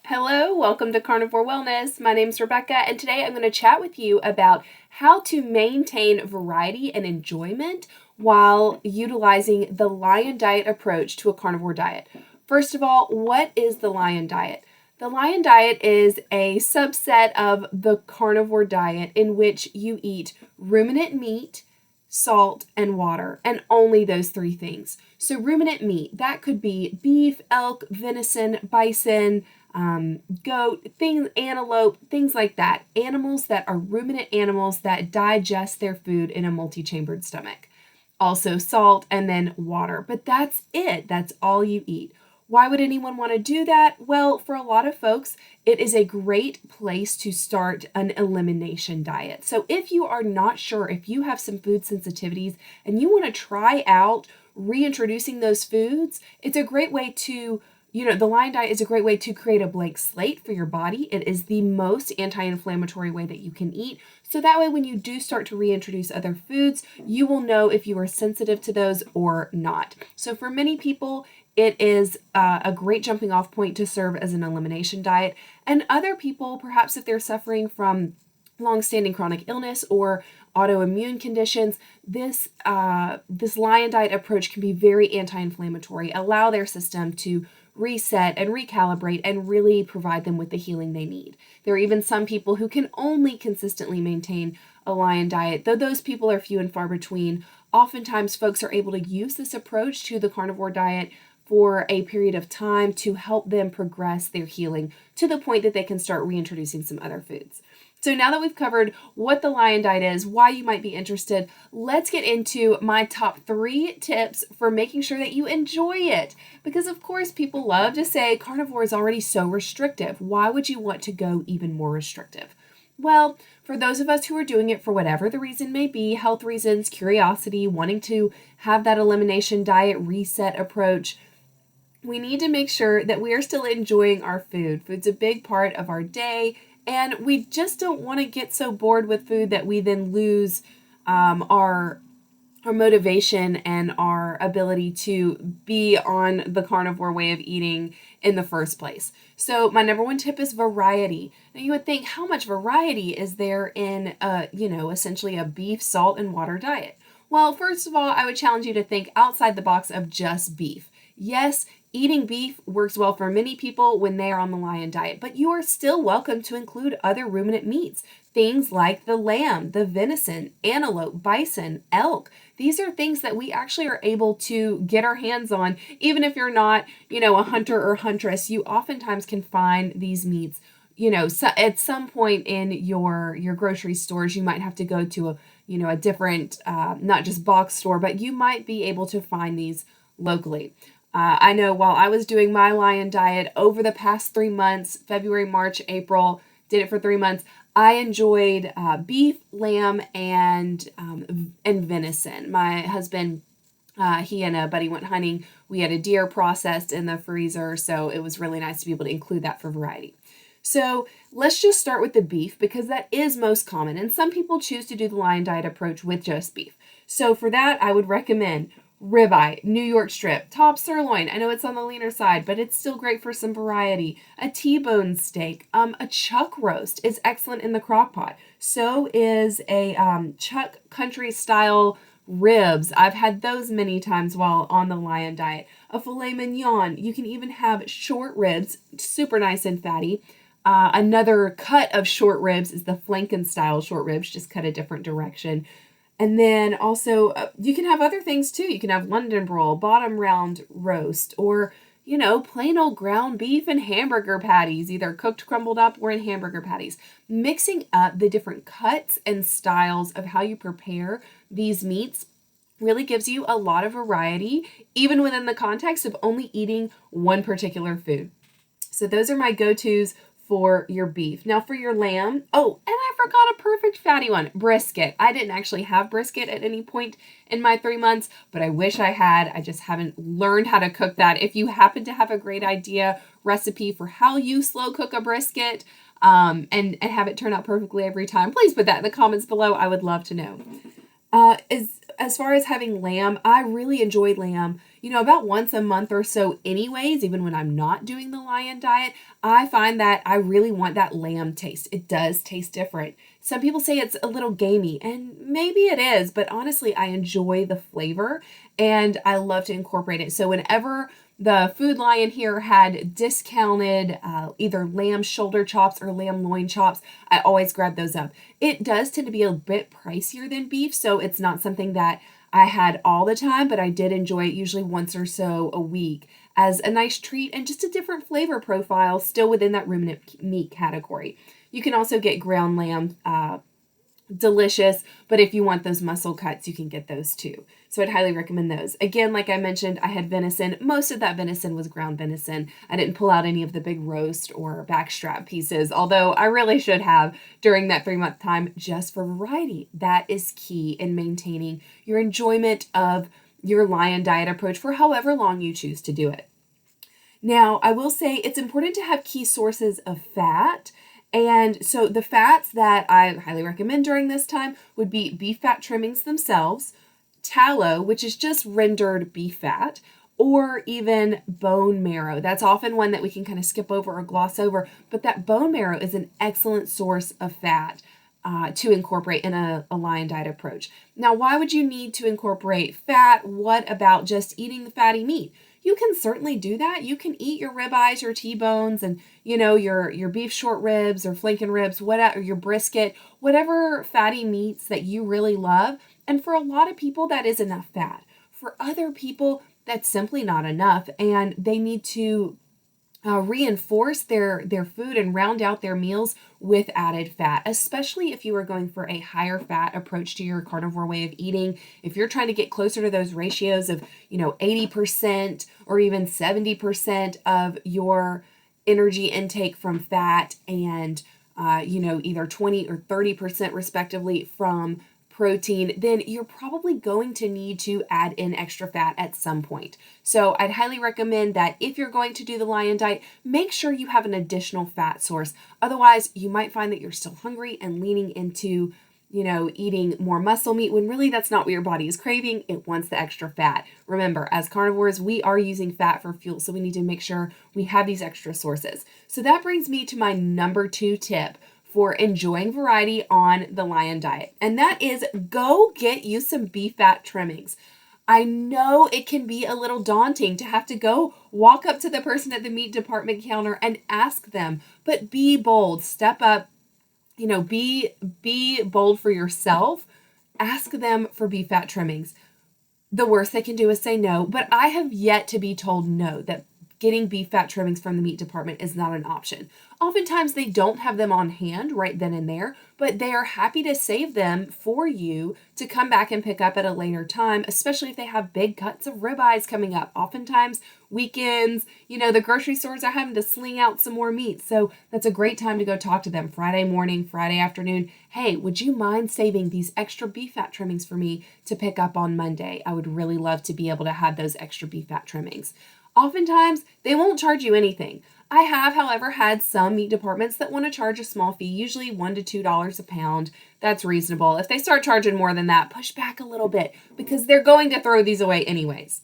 Hello, welcome to Carnivore Wellness. My name's Rebecca, and today I'm going to chat with you about how to maintain variety and enjoyment while utilizing the lion diet approach to a carnivore diet. First of all, what is the lion diet? The lion diet is a subset of the carnivore diet in which you eat ruminant meat, salt, and water, and only those three things. So ruminant meat, that could be beef, elk, venison, bison, goat, antelope, things like that. Animals that are ruminant animals that digest their food in a multi-chambered stomach. Also salt and then water, but that's it. That's all you eat. Why would anyone want to do that? Well, for a lot of folks, it is a great place to start an elimination diet. So if you are not sure, if you have some food sensitivities and you want to try out reintroducing those foods, it's a great way to the lion diet is a great way to create a blank slate for your body. It is the most anti-inflammatory way that you can eat. So that way, when you do start to reintroduce other foods, you will know if you are sensitive to those or not. So for many people, it is a great jumping off point to serve as an elimination diet. And other people, perhaps if they're suffering from long-standing chronic illness or autoimmune conditions, this lion diet approach can be very anti-inflammatory, allow their system to reset and recalibrate and really provide them with the healing they need. There are even some people who can only consistently maintain a lion diet, though those people are few and far between. Oftentimes, folks are able to use this approach to the carnivore diet for a period of time to help them progress their healing to the point that they can start reintroducing some other foods. So now that we've covered what the lion diet is, why you might be interested, let's get into my top 3 tips for making sure that you enjoy it. Because of course, people love to say carnivore is already so restrictive. Why would you want to go even more restrictive? Well, for those of us who are doing it for whatever the reason may be, health reasons, curiosity, wanting to have that elimination diet reset approach, we need to make sure that we are still enjoying our food. Food's a big part of our day, and we just don't want to get so bored with food that we then lose our motivation and our ability to be on the carnivore way of eating in the first place. So my number 1 tip is variety. Now you would think, how much variety is there in essentially a beef, salt, and water diet? Well, first of all, I would challenge you to think outside the box of just beef. Yes, eating beef works well for many people when they are on the lion diet, but you are still welcome to include other ruminant meats, things like the lamb, the venison, antelope, bison, elk. These are things that we actually are able to get our hands on. Even if you're not, a hunter or huntress, you oftentimes can find these meats. So at some point in your grocery stores, you might have to go to a different, not just box store, but you might be able to find these locally. I know while I was doing my lion diet over the past 3 months, February, March, April, did it for 3 months, I enjoyed beef, lamb, and venison. My husband, he and a buddy went hunting. We had a deer processed in the freezer, so it was really nice to be able to include that for variety. So let's just start with the beef because that is most common, and some people choose to do the lion diet approach with just beef. So for that, I would recommend ribeye, New York strip, top sirloin. I know it's on the leaner side, but it's still great for some variety. A T-bone steak. A chuck roast is excellent in the crock pot. So is a chuck country style ribs. I've had those many times while on the lion diet. A filet mignon. You can even have short ribs, super nice and fatty. Another cut of short ribs is the flanken style short ribs, just cut a different direction. And then also, you can have other things too. You can have London broil, bottom round roast, or, plain old ground beef and hamburger patties, either cooked, crumbled up, or in hamburger patties. Mixing up the different cuts and styles of how you prepare these meats really gives you a lot of variety, even within the context of only eating one particular food. So those are my go-tos for your beef. Now for your lamb, and I forgot a perfect fatty one, brisket. I didn't actually have brisket at any point in my 3 months, but I wish I had. I just haven't learned how to cook that. If you happen to have a great idea, recipe for how you slow cook a brisket, and have it turn out perfectly every time, please put that in the comments below. I would love to know. As far as having lamb, I really enjoy lamb, about once a month or so anyways, even when I'm not doing the lion diet. I find that I really want that lamb taste. It does taste different. Some people say it's a little gamey, and maybe it is, but honestly, I enjoy the flavor and I love to incorporate it. So whenever the Food Lion here had discounted either lamb shoulder chops or lamb loin chops, I always grab those up. It does tend to be a bit pricier than beef, so it's not something that I had all the time, but I did enjoy it usually once or so a week as a nice treat and just a different flavor profile, still within that ruminant meat category. You can also get ground lamb, delicious, but if you want those muscle cuts, you can get those too. So I'd highly recommend those. Again, like I mentioned, I had venison. Most of that venison was ground venison. I didn't pull out any of the big roast or backstrap pieces, although I really should have during that 3-month time, just for variety. That is key in maintaining your enjoyment of your lion diet approach for however long you choose to do it. Now, I will say it's important to have key sources of fat. And so the fats that I highly recommend during this time would be beef fat trimmings themselves, tallow, which is just rendered beef fat, or even bone marrow. That's often one that we can kind of skip over or gloss over, but that bone marrow is an excellent source of fat to incorporate in a lion diet approach. Now, why would you need to incorporate fat? What about just eating the fatty meat? You can certainly do that. You can eat your ribeyes, your T-bones, and your beef short ribs or flanken ribs, whatever, your brisket, whatever fatty meats that you really love. And for a lot of people, that is enough fat. For other people, that's simply not enough, and they need to reinforce their food and round out their meals with added fat, especially if you are going for a higher fat approach to your carnivore way of eating. If you're trying to get closer to those ratios of 80% or even 70% of your energy intake from fat and either 20 or 30% respectively from protein, then you're probably going to need to add in extra fat at some point. So I'd highly recommend that if you're going to do the lion diet, make sure you have an additional fat source. Otherwise, you might find that you're still hungry and leaning into eating more muscle meat when really that's not what your body is craving. It wants the extra fat. Remember, as carnivores, we are using fat for fuel, so we need to make sure we have these extra sources. So that brings me to my number 2 tip for enjoying variety on the lion diet, and that is go get you some beef fat trimmings. I know it can be a little daunting to have to go walk up to the person at the meat department counter and ask them, but be bold, step up, be bold for yourself. Ask them for beef fat trimmings. The worst they can do is say no, but I have yet to be told no, that getting beef fat trimmings from the meat department is not an option. Oftentimes they don't have them on hand right then and there, but they are happy to save them for you to come back and pick up at a later time, especially if they have big cuts of ribeyes coming up. Oftentimes weekends, the grocery stores are having to sling out some more meat. So that's a great time to go talk to them Friday morning, Friday afternoon. Hey, would you mind saving these extra beef fat trimmings for me to pick up on Monday? I would really love to be able to have those extra beef fat trimmings. Oftentimes, they won't charge you anything. I have, however, had some meat departments that want to charge a small fee, usually $1 to $2 a pound. That's reasonable. If they start charging more than that, push back a little bit because they're going to throw these away anyways.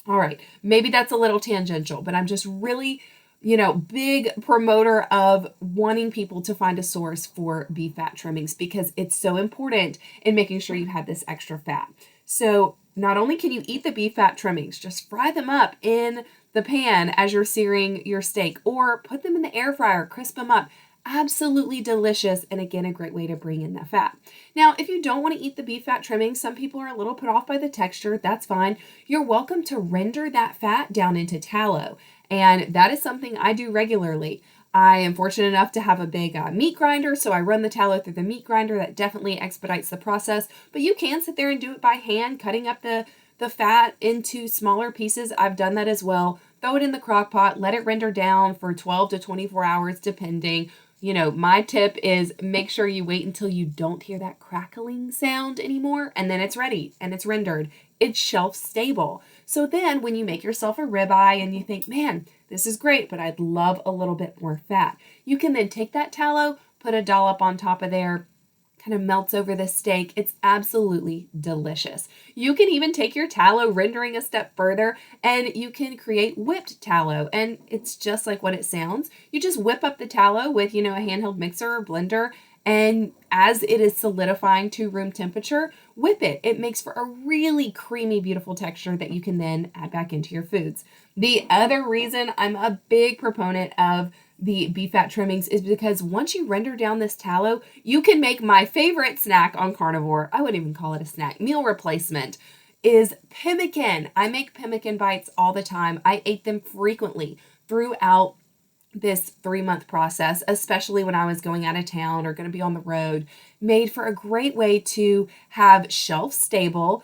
All right, maybe that's a little tangential, but I'm just really, big promoter of wanting people to find a source for beef fat trimmings because it's so important in making sure you have this extra fat. So not only can you eat the beef fat trimmings, just fry them up in the pan as you're searing your steak or put them in the air fryer, crisp them up. Absolutely delicious, and again, a great way to bring in that fat. Now, if you don't want to eat the beef fat trimmings, some people are a little put off by the texture, that's fine. You're welcome to render that fat down into tallow, and that is something I do regularly. I am fortunate enough to have a big meat grinder, so I run the tallow through the meat grinder. That definitely expedites the process, but you can sit there and do it by hand, cutting up the fat into smaller pieces. I've done that as well. Throw it in the crock pot, let it render down for 12 to 24 hours, depending. My tip is make sure you wait until you don't hear that crackling sound anymore, and then it's ready and it's rendered. It's shelf stable. So then when you make yourself a ribeye and you think, man, this is great, but I'd love a little bit more fat, you can then take that tallow, put a dollop on top of there, kind of melts over the steak. It's absolutely delicious. You can even take your tallow, rendering a step further, and you can create whipped tallow. And it's just like what it sounds. You just whip up the tallow with, a handheld mixer or blender, and as it is solidifying to room temperature, whip it. It makes for a really creamy, beautiful texture that you can then add back into your foods. The other reason I'm a big proponent of the beef fat trimmings is because once you render down this tallow, you can make my favorite snack on carnivore. I wouldn't even call it a snack. Meal replacement is pemmican. I make pemmican bites all the time. I ate them frequently throughout this 3-month process, especially when I was going out of town or going to be on the road. Made for a great way to have shelf-stable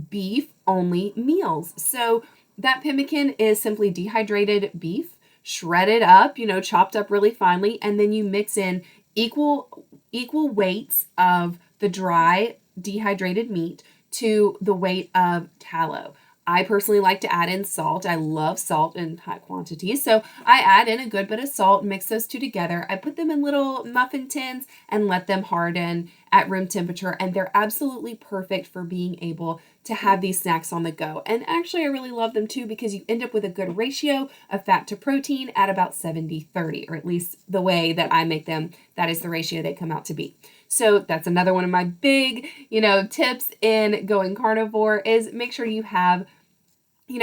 beef-only meals. So that pemmican is simply dehydrated beef, shredded up, chopped up really finely, and then you mix in equal weights of the dry dehydrated meat to the weight of tallow. I personally like to add in salt. I love salt in high quantities. So I add in a good bit of salt, mix those two together. I put them in little muffin tins and let them harden at room temperature. And they're absolutely perfect for being able to have these snacks on the go. And actually, I really love them too because you end up with a good ratio of fat to protein at about 70-30, or at least the way that I make them, that is the ratio they come out to be. So that's another one of my big, tips in going carnivore is make sure you have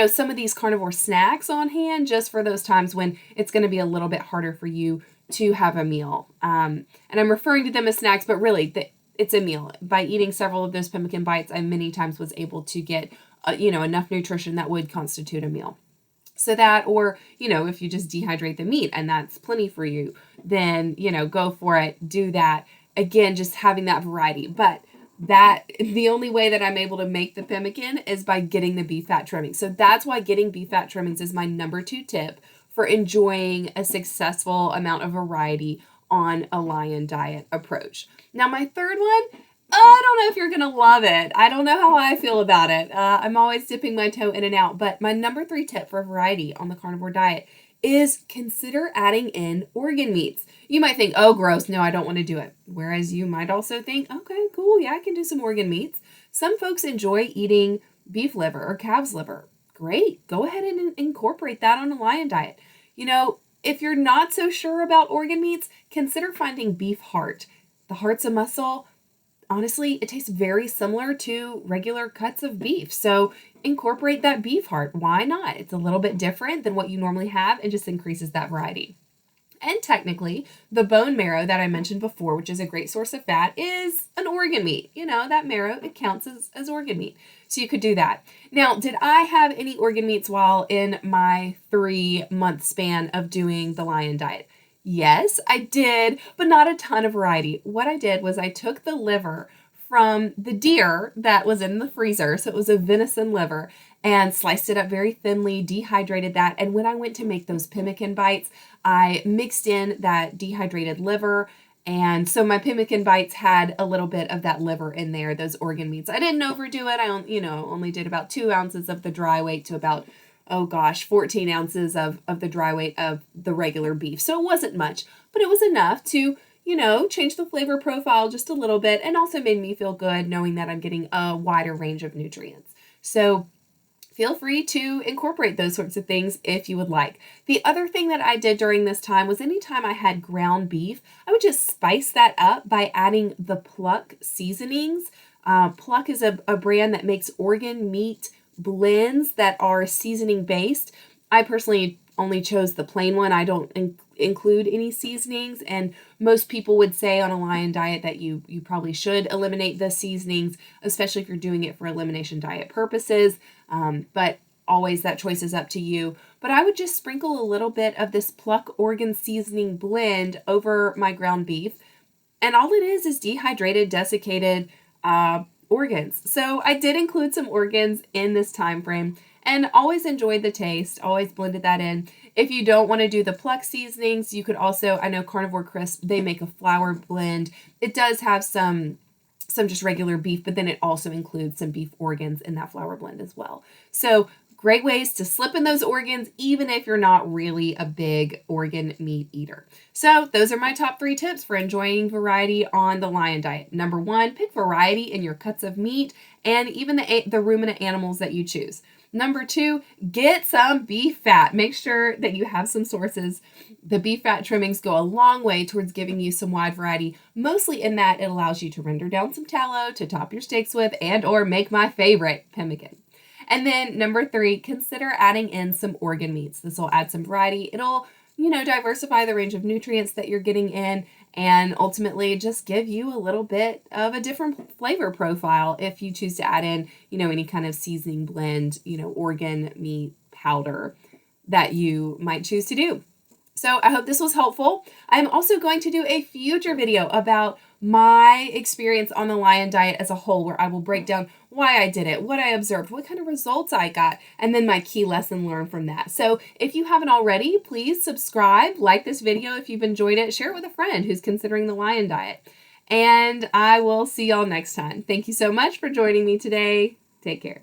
some of these carnivore snacks on hand just for those times when it's going to be a little bit harder for you to have a meal. And I'm referring to them as snacks, but really it's a meal. By eating several of those pemmican bites, I many times was able to get, enough nutrition that would constitute a meal. So that, or, if you just dehydrate the meat and that's plenty for you, then, go for it, do that. Again, just having that variety. But the only way that I'm able to make the pemmican is by getting the beef fat trimmings. So that's why getting beef fat trimmings is my number 2 tip for enjoying a successful amount of variety on a lion diet approach. Now, my third one, I don't know if you're going to love it. I don't know how I feel about it. I'm always dipping my toe in and out. But my number 3 tip for variety on the carnivore diet is consider adding in organ meats. You might think, oh, gross, no, I don't want to do it. Whereas you might also think, okay, cool, yeah, I can do some organ meats. Some folks enjoy eating beef liver or calf's liver. Great, go ahead and incorporate that on a lion diet. If you're not so sure about organ meats, consider finding beef heart. The heart's a muscle. Honestly, it tastes very similar to regular cuts of beef. So incorporate that beef heart. Why not? It's a little bit different than what you normally have and just increases that variety. And technically, the bone marrow that I mentioned before, which is a great source of fat, is an organ meat. That marrow, it counts as organ meat. So you could do that. Now, did I have any organ meats while in my 3-month span of doing the lion diet? Yes, I did, but not a ton of variety. What I did was I took the liver from the deer that was in the freezer, so it was a venison liver, and sliced it up very thinly, dehydrated that, and when I went to make those pemmican bites, I mixed in that dehydrated liver, and so my pemmican bites had a little bit of that liver in there, those organ meats. I didn't overdo it. I only did about 2 ounces of the dry weight to about 14 ounces of the dry weight of the regular beef. So it wasn't much, but it was enough to, change the flavor profile just a little bit and also made me feel good knowing that I'm getting a wider range of nutrients. So feel free to incorporate those sorts of things if you would like. The other thing that I did during this time was anytime I had ground beef, I would just spice that up by adding the Pluck seasonings. Pluck is a brand that makes organ meat blends that are seasoning based. I personally only chose the plain one. I don't include any seasonings, and most people would say on a lion diet that you probably should eliminate the seasonings, especially if you're doing it for elimination diet purposes. But always that choice is up to you. But I would just sprinkle a little bit of this Pluck organ seasoning blend over my ground beef, and all it is dehydrated, desiccated organs. So I did include some organs in this time frame and always enjoyed the taste, always blended that in. If you don't want to do the Pluck seasonings, you could also, I know Carnivore Crisp, they make a flour blend. It does have some just regular beef, but then it also includes some beef organs in that flour blend as well. So Great ways to slip in those organs, even if you're not really a big organ meat eater. So those are my top 3 tips for enjoying variety on the lion diet. Number 1, pick variety in your cuts of meat and even the ruminant animals that you choose. Number 2, get some beef fat. Make sure that you have some sources. The beef fat trimmings go a long way towards giving you some wide variety, mostly in that it allows you to render down some tallow to top your steaks with and or make my favorite, pemmican. And then number 3, consider adding in some organ meats. This will add some variety. It'll, diversify the range of nutrients that you're getting in and ultimately just give you a little bit of a different flavor profile if you choose to add in, any kind of seasoning blend, organ meat powder that you might choose to do. So I hope this was helpful. I'm also going to do a future video about my experience on the lion diet as a whole, where I will break down why I did it, what I observed, what kind of results I got, and then my key lesson learned from that. So if you haven't already, please subscribe, like this video if you've enjoyed it, share it with a friend who's considering the lion diet. And I will see y'all next time. Thank you so much for joining me today. Take care.